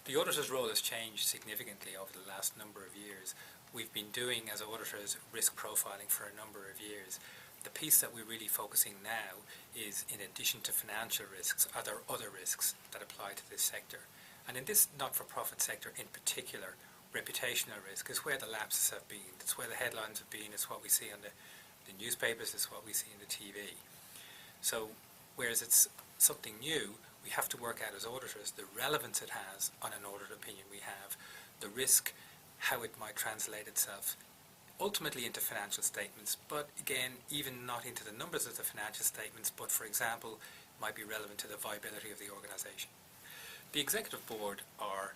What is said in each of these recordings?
The auditor's role has changed significantly over the last number of years. We've been doing, as auditors, risk profiling for a number of years. The piece that we're really focusing now is, in addition to financial risks, are there other risks that apply to this sector? And in this not-for-profit sector in particular, reputational risk is where the lapses have been. It's where the headlines have been. It's what we see on the newspapers. It's what we see in the TV. So, whereas it's something new, we have to work out as auditors the relevance it has on an audit opinion we have, the risk, how it might translate itself ultimately into financial statements, but again, even not into the numbers of the financial statements, but for example, might be relevant to the viability of the organisation. The Executive Board are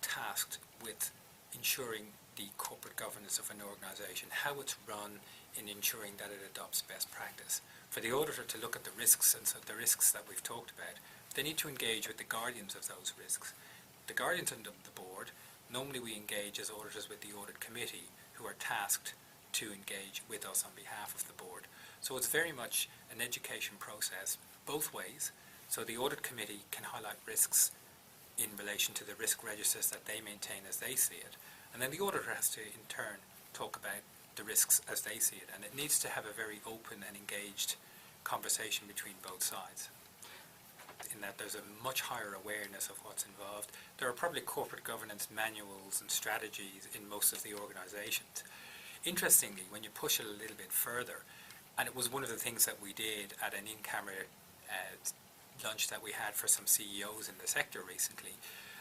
tasked with ensuring the corporate governance of an organisation, how it's run in ensuring that it adopts best practice. For the auditor to look at the risks, and so the risks that we've talked about, they need to engage with the guardians of those risks. The guardians of the board, normally we engage as auditors with the audit committee, who are tasked to engage with us on behalf of the board. So it's very much an education process both ways. So the audit committee can highlight risks in relation to the risk registers that they maintain as they see it. And then the auditor has to in turn talk about the risks as they see it. And it needs to have a very open and engaged conversation between both sides, in that there's a much higher awareness of what's involved. There are probably corporate governance manuals and strategies in most of the organisations. Interestingly, when you push it a little bit further, and it was one of the things that we did at an in-camera lunch that we had for some CEOs in the sector recently,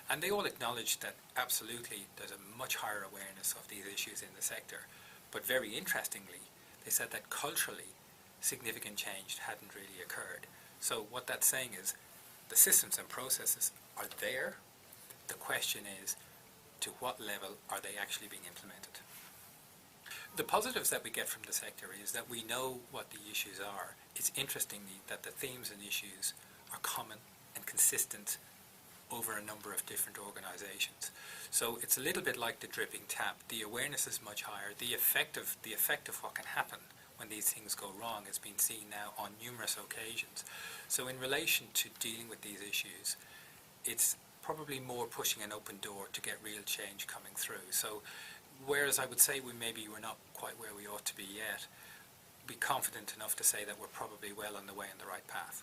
and they all acknowledged that absolutely there's a much higher awareness of these issues in the sector. But very interestingly, they said that culturally significant change hadn't really occurred. So what that's saying is the systems and processes are there. The question is, to what level are they actually being implemented? The positives that we get from the sector is that we know what the issues are. It's interestingly that the themes and issues are common and consistent over a number of different organisations. So it's a little bit like the dripping tap. The awareness is much higher. The effect of what can happen when these things go wrong has been seen now on numerous occasions. So in relation to dealing with these issues, it's probably more pushing an open door to get real change coming through. So whereas I would say we're not quite where we ought to be yet, be confident enough to say that we're probably well on the way in the right path.